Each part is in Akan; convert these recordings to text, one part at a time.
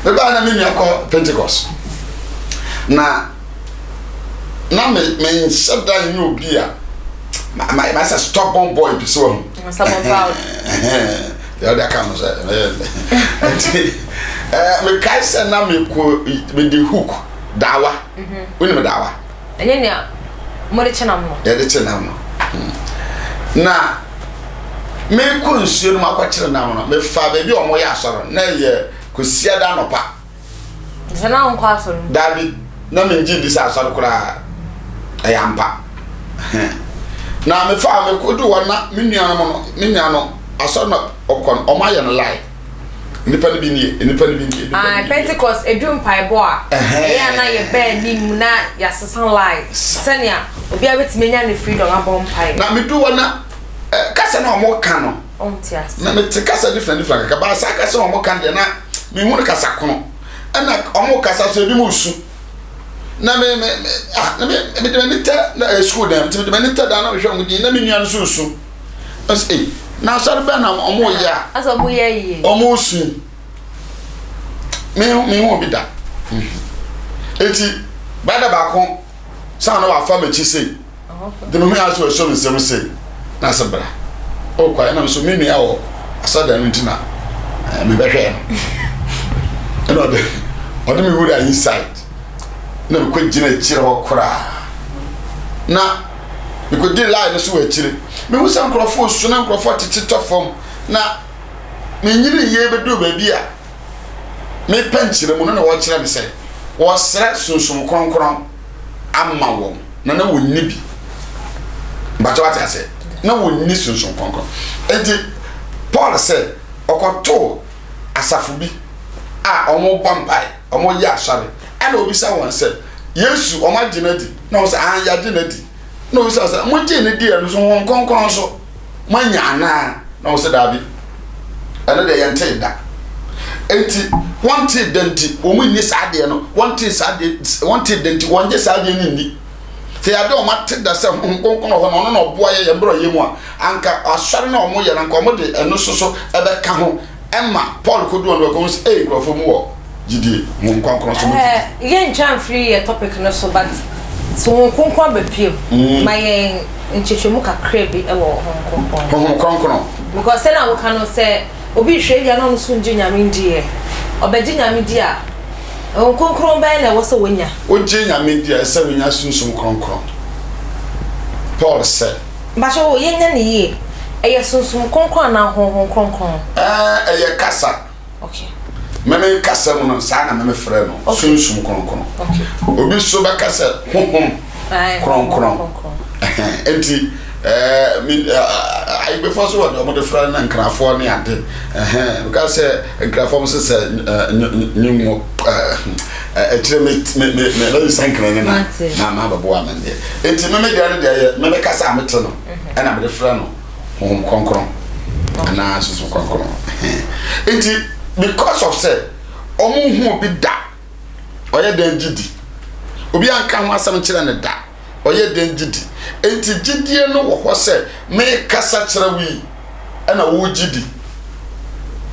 Me ba na me nua ko Pentecost. Na me shada ni obi a my stubborn boy bi so. Stubborn proud. The other come say me kai say na me ko me the hook dawa. Woni me dawa. Enye nia mo de chenam no. De chenam no. Na me ko nsuo no makwakyere nam no me fa ba bi omo ya asoro na ye ko sia da no pa. Zena on kwa asoro. David na me ngi di sa asoro kura ayampa. Na me fa me ko do wona me nua no asoro na okon o ma ye no lie. Nipa ni bi ni. Ah, Pentecost edum paibo a. Ya na ye be ni mu na ya sesan lie. Senia obi a betime nya ne freedom abom pai. Na me do wona kasa na omo kan no. Ontias. Na me te kasa different ka ba sa kasa omo kan de na me hu kasa kono. Ana omo kasa so bi mu su. Na me te school dem te me te da na hwe mu di na me nua no su. As na so be na omo ya. Aso omo ya yi. Omo su. Me hu bi da. Eti bada ba kon sa na wa fa me chi sei. De me hu aso so me sem sei. Na sabra. O kwa na so me nua wo asada ntina. Me be hwe no. No de. Ode me wura inside. Na me ko gina chire ho kora. Na me ko di line so wa chire. Me hu san krofo su na krofo tete tofom. Na me nyiri ye be do ba bia. Me panchire mu na wo chire me se. Wo sra sunsum kronkron amma wo. Na wo nibi. Bacho what I say. Na wo ni sunsum kronkron. Enti Paul said okoto asafu bi a omo bampai omo ya asare ana obi sa won say Yesu o ma gina di na o say an ya gina di na o say mo gina di e so won konkon so manya na o say da bi ana de yente da enti wanted denti o mu ni sa de no wanted denti won je sa de ni se ya de o ma te da se konkon ho no no boa ye mbro ye mu a anka asare na o mo ye na nko mo de eno so ebe ka ho Emma Paul could do on the go for more. Gidi, mon concron. Yen chan free a topic no so but so concron be pim. My in Chichimuka crabby a Hong Kong. Because then I can say, Obi Shady and on soon Junior Mindia or Virginia Media. Oh, concron banner was a winner. O Junior Media 7 years soon some concron. Paul said, but oh, yen any ye. Eya sunsum konkon na honhon konkon. Eya kasa. Okay. Meme kasa mu no sa na meme frɛ no sunsum konkon. Okay. Obi so be kasa honhon konkon. Enti I before so what the friend na nkrafo ne ade. Because nkrafo mo se nyumo ekire me la sankra ne na ma babo amande. Enti meme de meme kasa amete no. Na me de frɛ no konkron na susu konkron enti because of say omo hu obi da oye den gidi obi anka ho asam kire ne da oye den gidi enti gidie no wo ho say me kasa kire wi na wo gidi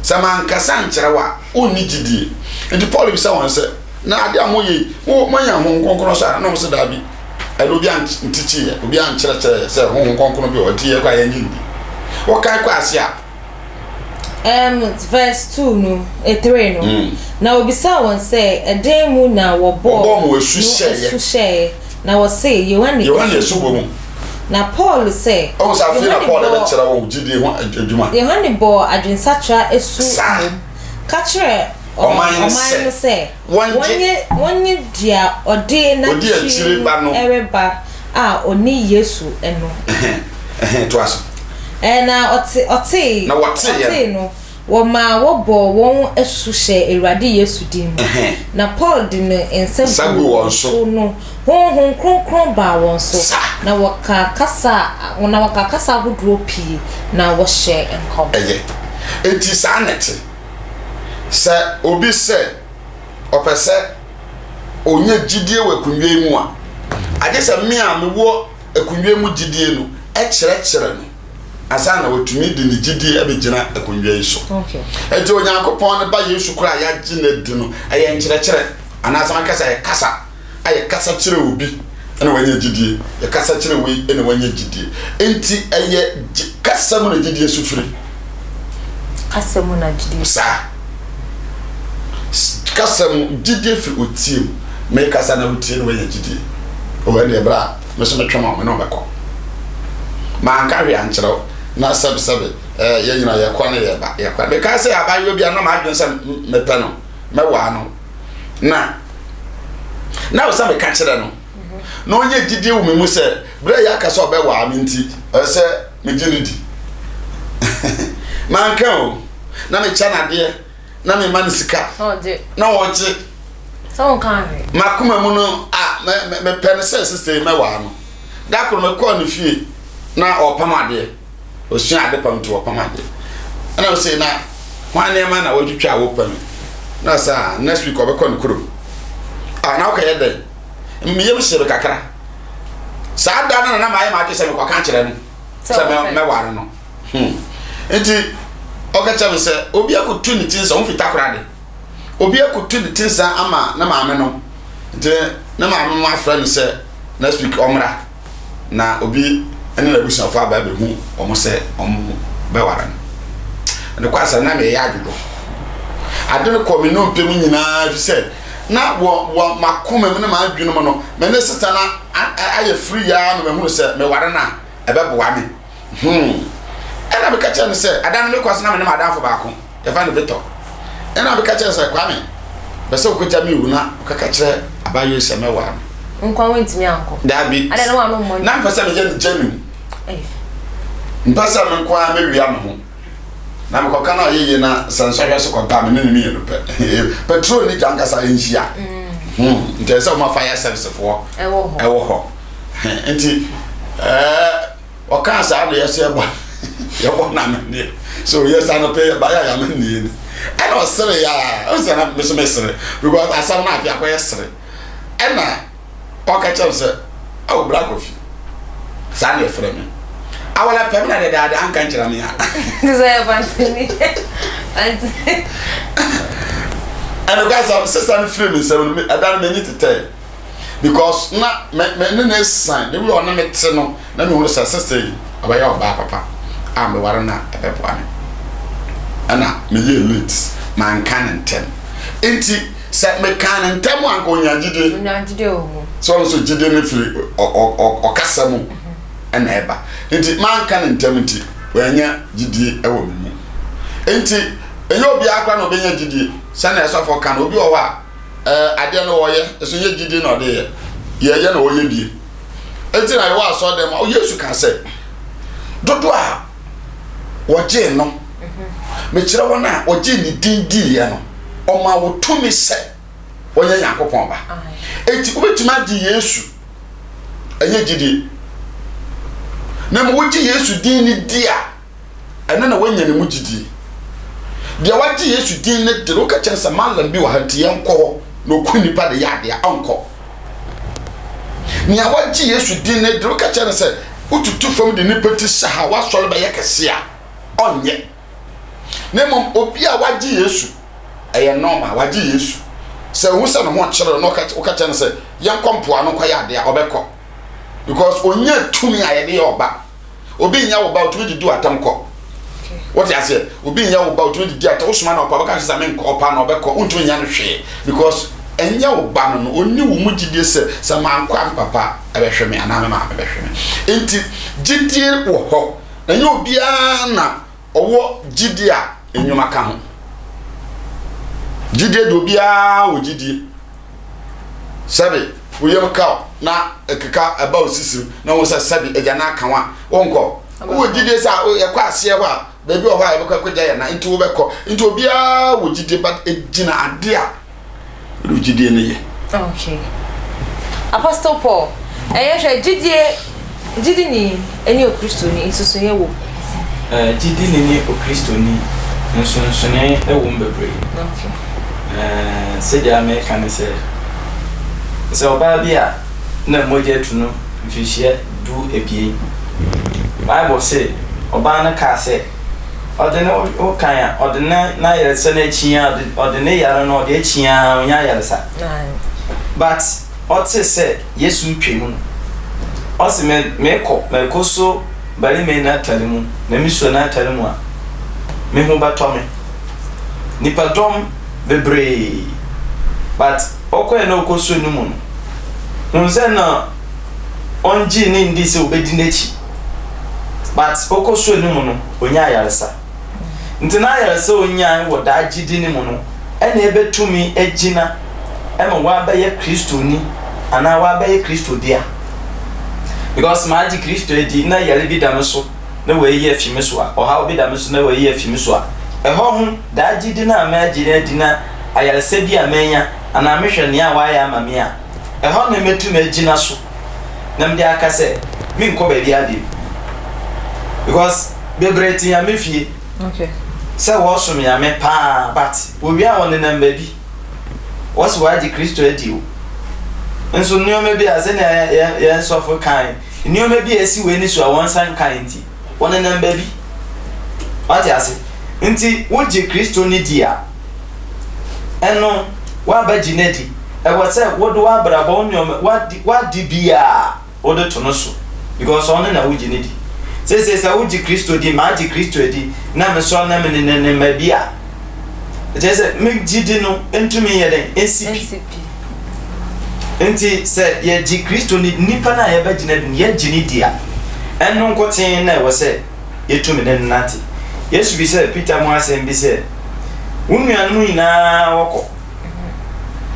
sama ankasa nkire wa onni gidie enti Paul bi say won say na ade amoye wo manya ho konkron so na mo se da bi obi an ntichi obi an kire say ho konkron bi odi e kwa ye nyindi what kind of asia verse 2 no 3 no na obisa won say eden mu na wo bo mo esu share na wo say Yohane esu bo mu na Paul say o sa fi na Paul na kira wo gidi ho adwuma Yohane bo adwensatra esu ka kire o man say wonye dia ode na chiri ba no ereba a oni Yesu eno to aso na oti na wate no wo ma wo bo won esu hye Ewurade Yesu dim na Paul din ensem won so no hon kronkron ba won so na wakakasa hodro pi na wo hye enkom enti sanete se obi se opese onye gidie wakunwe mu a age se me a me wo akunwe mu gidie no e kire no asa na wotumi di ne gidi abegyina akonwa yi so okay enti onyankopon ne ba Yesu kura ya gi na di no aye nkyerɛkyerɛ ana sama kasa ye kasa aye kasa kyerɛ obi ene wanya gidi ye kasa kyerɛ we ene wanya gidi enti aye kasa mu na gidi sufiri kasa mu na gidi sa kasa mu gidi fi otiem me kasa na otiem wanya gidi o wanya bra me so metwama me no bɛkɔ man ka wi ankyerɛ na sabe ye nyina ye kwa na ye ba ye kwa be ka se abayo bia na ma adwen se me pɛ no me wa no na o sa me ka kyerɛ no no onye gidi wo me mu se bra ya ka so be wa me nti se me gidi man ka o na me cha na de na me man sika na wo je so kan he makuma mu no me pɛ no se sister me wa no da ko me call no fie na opamade o sua ade pam to opamade ana o say na hwan na ma na wodwitwa wo pam na sa next week obekọ no kuro na o ka yede miyem sebe kakra sa da na ma ye ma twese me kwa kan kire no se me ware no enti o ka cha me se obi akutu ni tinsa o fita kra de obi akutu ni tinsa ama na ma me no enti na ma me ma friend se next week omra na obi ene na busa fa ba be hu omo se omo be ware no kwa sa na me ya adudo adene ko me no mpem nyina fi se na wo makoma me na ma adwene mo no me ne sita na aye free ya no me hu se me ware na e be boa me ena be ka che ne se adane me kwase na me ne ma danfo ba ko e fa ne beto ena be ka che se kwa me be se okuta me wu na ka ka che abayo se me ware nkwa wentimi anko dabi adane wa no mo na mpasa me je jenu mpasa me nkwa me wia me ho na me kokana yeye na sansohwe so kwa me ne me no petrol ni janka sa enhia nte se o ma fire service for ewo ho enti o kan sa no yeso ye bo na me so yes I no pay ba ya me ni I no sere ya o se na me so me sere because asam na afia kwa yesere ena o ka che se o black coffee sa na frame awala pem na de da anka nchira me ya desire bantini and guys sister frame se me adan me need to tell because na me ne sign the we on me te no na me hu sister abaya oba papa me ware na ebepo ame ana me ye late man kan ntem enti se me kan ntem anko nyagide o so jide ne free o kasamu ana eba enti man kan ntem enti wanya gidie ewo me enti enye obi akwa na obenya gidie sana esofo kan obi o wa ade no wo ye so ye gidie na ode ye na wo ye bie enti na wo aso dem o Yesu kan se dodo a woje no me kire wona woje ni dindi ye no o ma wo tumi se wonya Yakobon ba enti obetuma di Yesu enye gidie na mo woje Yesu din ni dia ena na wonya ne mu gidie dia waje Yesu din ne de wo ka kire se malam bi wa hanti yenko no kuni pa de yade anko ni awaje Yesu din ne de wo ka kire se ututu fam de ni peti saha wa sole ba yekese a onye nemo obi a waje Yesu eye normal waje Yesu se hu se no ho kire no ka kire se yenkompo ano kwa yade a obekọ because onye tumi ayede oba obi nya oba otumi didu atamko what you say obi nya oba otumi didu atam osuma na opa baka se men ko opa na obekọ ontumi nya no hwe because enya oba no oni wo mu gidie se man kwa papa ebehwe me ana me ma ebehwe me enti gidie wo ho na nya obi na owo gidie a enyuma ka ho gidie do bia wo gidie sabe wo yem ka na ekeka aba osisi na wo se sabe eja na aka wa wonko wo gidie sa ye kwa ase ho a bebi o ho a ye kwa kwaja ya na enti wo bekọ enti obi wo gidie but ejina ade a gidie ne ye okay Apostle Paul hwe gidie ni eni o Kristo ni isusu ye wo gidie ni o Kristo ni nso ne e wo mbebre okay se dia me kan se oba bia na moje tuno mfihie du ebie Bible say oba na ka se odene o kan ya odene na yere se na chia odene yare no de chia onya yare sa but ote se Yesu ntwemu o se me ko so bari me na talimu na mi so na talimu a me ho bato me nipa dom bebre but okoye na okoso numu no nse na onji ni ndi se obedi nechi but okoso numu no onya yaresa nti na yaresa onya wo da agidi ni mu no ena ebetumi agina ema wa baye Kristo ni ana wa baye Kristo dia because ma agi Kristo edi na yare bi dam so na we yi afimi so a oha obi dam so na we yi afimi so a eho hu da agidi na ma agina dina ayaresa bi amenya ana mehwe ne a wa ya amame a eho na metumi agina so na mde aka se mi nko ba bi ade because bebreti ya mefie okay se wo so me ya me pa but wo wi a won na mba bi wo so wa agi Kristo edi o nso nneoma bi ase na ya sofo kan nneoma bi esi we ni so a won san kan nti won na mba bi ati ase nti wo gi Kristo ni dia eno wa ba gi nedi e wo se wo do wa brabo nneoma wa di bia wo do to no so because on na wo gi nedi se wo gi Kristo di ma gi Kristo di na me so na me ne ma bia se me gi di no entumi ye den NCP enti se ye gi Kristo ni nipa na ye ba gi na dum ye gi ni dia eno nkoten na wo se ye tumi ne nati Yesu bi se Peter mo asem bi se wunua no ina woko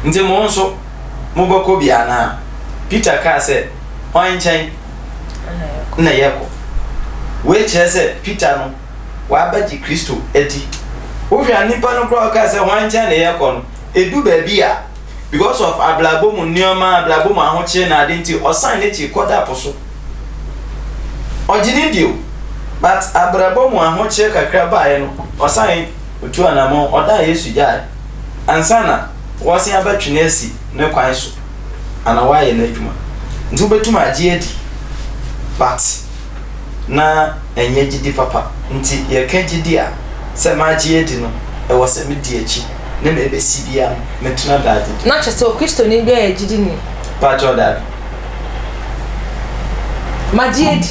nti mo nso mo bako bia na Peter ka se onchen na yeko we che se Peter no wa ba gi Kristo edi wo hwa nipa no kro ka se onchen na yeko no edu ba bia because of ablabom nneoma ablabom ahoche na ade nti osan ne chi koda poso ogini dio but ablabom ahoche kakra baaye no osan otu anamo oda Yesu jai ansana wosi abatwene asi ne kwan so ana waye na adwuma nti obetuma agi edi but na enye gidi papa nti ye ka gidi a se ma agi edi no e wo se me di achi na me be sibia me tuna dadi na che so Kristo ni bia ye gidi ni patro dadi ma agi edi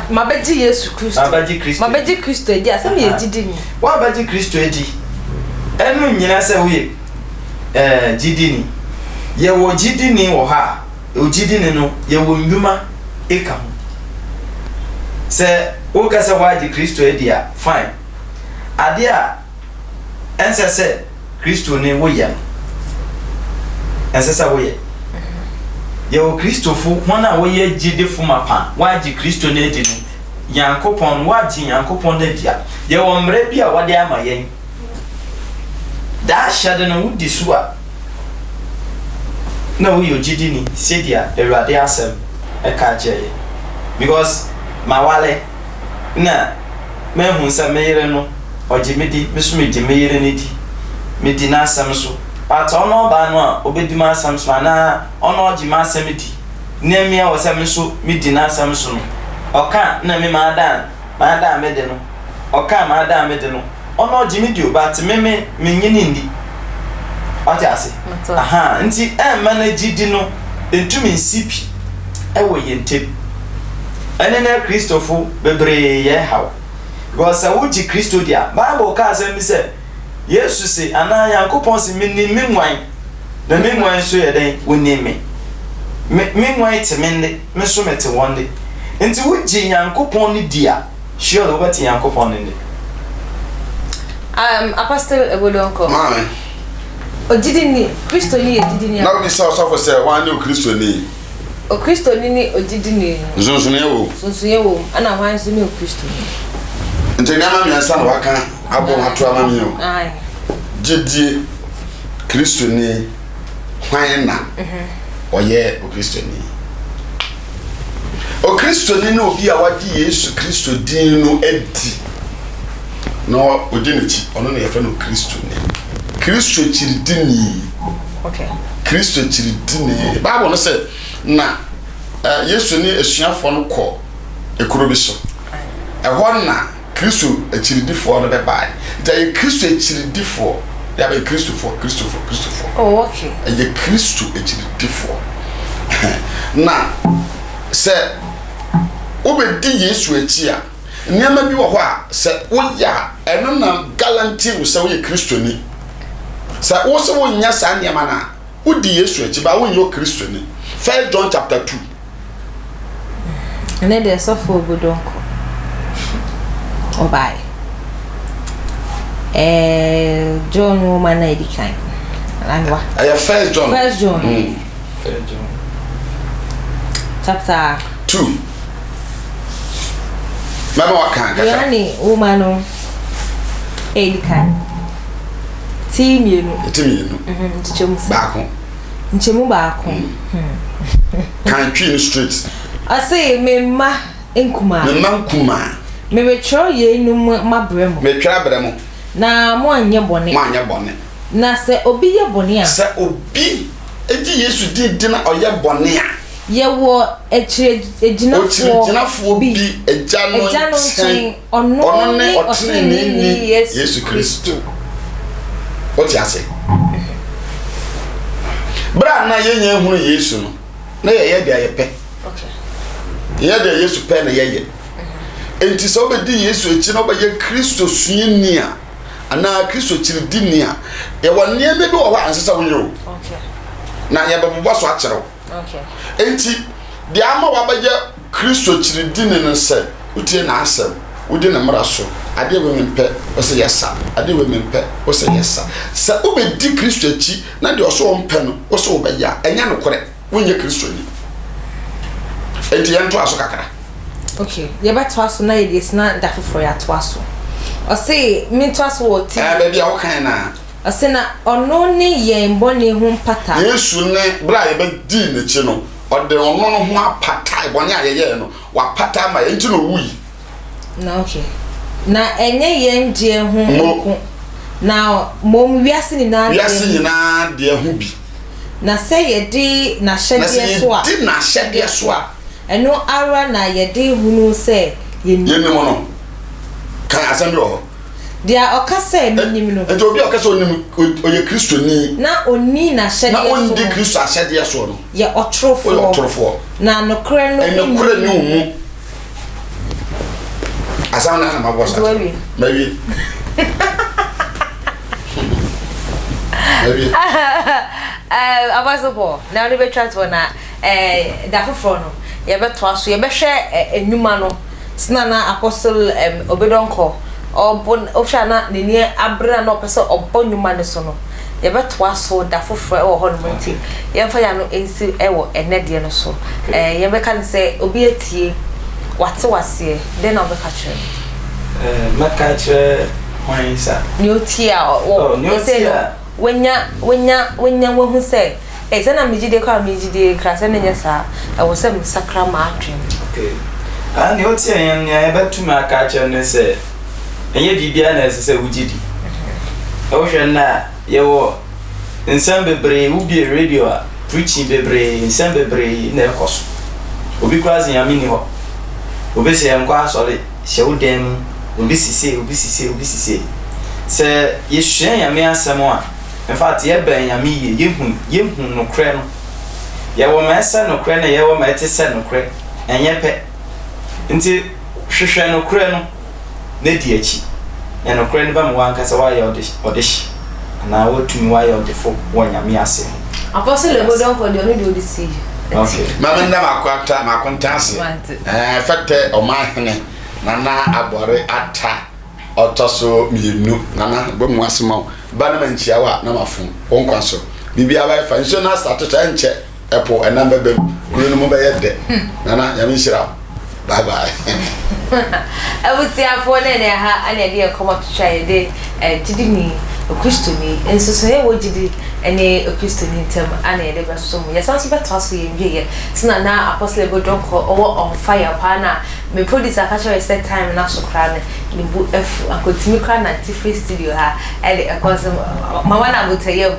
ma beji Yesu Kristo ma beji Kristo edi ase me ye gidi ni wa beji Kristo edi enu nyina se we gidi ni ye wo gidi ni wo ha o gidi ni no ye wo ndwuma eka ho se wo ka se wa di Kristo edi a fine ade a ense se Kristo ni wo ye ense se wo ye ye wo Kristo fu hona wo ye gidi fu mapa wa di Kristo ni edi no Yankopon wa di Yankopon de dia ye wo mre bi a wade ama yen da shade no wudi suwa na wo yo gidi ni sedia ewade asem e ka jeye because mawale na mehu sa meyere no ojimedi misumi di meyere ni di medi na asem so but ono ba no a obedi ma asem so na ono ojima asem di na mi a wo se so medi na asem so no oka na me ma da me de no oka ma da me de no ono ojimedi o but me nyini ndi ati ase aha nti manage di no entumi nsipi ewo yentem enene Kristofo bebre ye hawo because wo ji Kristo dia Bible ka asem se Yesu se ana Yankopon se minni minwan na minwan so ye den woni me minwan temende me so mete wonde nti wo ji Yankopon ni dia sure wo beti Yankopon ni Apostle Ebodonko Mame ogidi ni Kristo ni ogidi ni na we say so say wan ni Kristo ni o Kristo ni ogidi ni sunsunye wo ana wan so ni Kristo ni nti na ma mi ansa na waka abo hatu ama mi o ai gidi Kristo ni hwan na oye o Kristo ni o Kristo ni no obi a wadi Yesu Kristo din no edi no odinichi ono na yefa no Kristo ni Kristo chiridini okay Kristo chiridini Bible no say na Yesu ni esuafo no kọ ekuro bi so ɛhɔ na Kristo akyiridifoɔ no bɛbae nti ɛyɛ Kristo akyiridifoɔ yɛabɛyɛ Kristofoɔ. Oh, okay. Ɛyɛ Kristo akyiridifoɔ na sɛ wobɛdi Yesu akyi a nneɛma bi wɔ hɔ a sɛ woyɛ a ɛno na guarantee wo sɛ woyɛ Kristoni. Sɛ wo sɛ wonyɛ saa nneɛma no a wodi Yesu akyi ba wonyɛ Kristoni. 1 John chapter 2. And then there's a full budonko. Oh, bye. John woman, I decline. And what? I have 1 John. 1 John. 1 John. Chapter 2. Mama wa kan kaka. Yani woman, I decline. Team you know. Baako. Nchemu baako. Kan twi street. I say me ma nkuma. Me ma nkuma. Me betro ye nu ma bremo. Me twa bremo. Na mo anye bone. Mo anye bone. Na se obi ye bone a. Se obi eji Yesu di na oye bone a. Ye wo ejinafo bi eja no chen. Ono ne otene ni Yesu Kristo. What you say? Bra na yenye hunu Yesu no. Na ye de ayepe. Okay. Ye de Yesu pe na ye. Enti so be di Yesu echi no be ye Kristo suini a. Ana Kristo chiridi ni a. Ye won ne be wo wa ansesa wo yo. Okay. Na ye be bobo so akere. Okay. Enti de ama wa be ye Kristo chiridi ni no se. Utie na asem. Wudi na mara so. Ade we mempe o se yesa. Ade we mempe o se yesa. Se obedi Kristo echi na de o so ompe no o so obeya. Enya no kore. Wonye Kristo ni. Enti yento aso kakra. Okay. Ye beto aso na ye des na da foforo ya to aso. O se mi to aso wo ti. Baby a wo kan na. O se na ono ne ye mbone hu mpata. Yesu ne bra ye be di ne chi no. O de ono no hu apata ibone ayeye no. Wa pata ma enti no wuyi. Na okay. Na enye ye ndie hu nko. Na mom wiase ni na. Wiase ni na de hu bi. Na se ye di na hyede so a. Di na hyede so a. Eno ara na ye di hunu se ye ni. Ye ni mo no. Kan asem bi o. Dia okase nim no. Enti obi okase onim oye Kristo ni. Na oni na hyede so. Na ondi Kristo hyede so no. Ye otrofo. Oye otrofo. Na nokre no. Nokre ni umu. Asam na ma bossa. Maybe. Maybe. Abasopo. Na ni be transfer na da foforo no. Ye be to aso ye be hwe enuma no. Sina na apostle obedonko. Obon ofsha na neni abra na opese obonuma ne so no. Ye be to aso da foforo e wo ho no nti. Ye fa ya no ensi e wo enede no so. Ye be kan se obi etie wate wase den na obeka chere maka chere wansa ni otia o say no wenya wo say e say na mejide kwa mejide krase na nyesa e wo say sakra ma atwem. Okay ani otia yen ya betu maka chere ne say enye bibia na say wugidi e wo hwe na ye wo nsem bebre wo bi radio a preaching bebre nsem bebre na ekoso obi kwazi ya mini ho obi se yankwa asole hye wodem obi sisi se yehwe ya me asem a in fact ye ben ya me yehu no kre no ye wo ma ese no kre na ye wo ma etese no kre enye pe nti hwehwe no kre no na di achi ya no kre no ba mo wankasa wa ye odish na wotumi wa ye odifo wo nya me asem apostle bodon ko de oni do see. Okay. Mama nda makonta ase. Fete o mahene nana abore ata otoso mienu nana bomu asema ba na manchia wa na mafun wonkwa so bibia ba fa nso na start to enche epo enamba bem kunu no mo be yede nana ya minshira bye bye. Abuti afo ne ha ane de come to try de didini Okristoni enso so ye wojidi ene Okristoni ntem ane de beso mu yesanso beto so ye ndwe ye sina na apostle bodonko owo on fire pa na me producer catch set time na so kra ne ne bu efu akotimi kwa na tifree studio ha e cause mama na butayem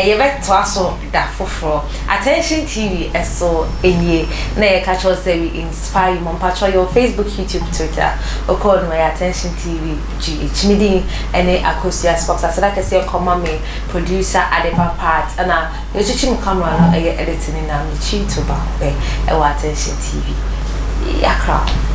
ye beto aso da foforo Attention TV eso enye na ye catch us say we inspire mom patch your Facebook, YouTube, Twitter o call my Attention TV GH midi ene Akosia Spox asada kese koma me producer Adepa part na ye chichi camera no editing na me chi to ba e wa Attention TV yakra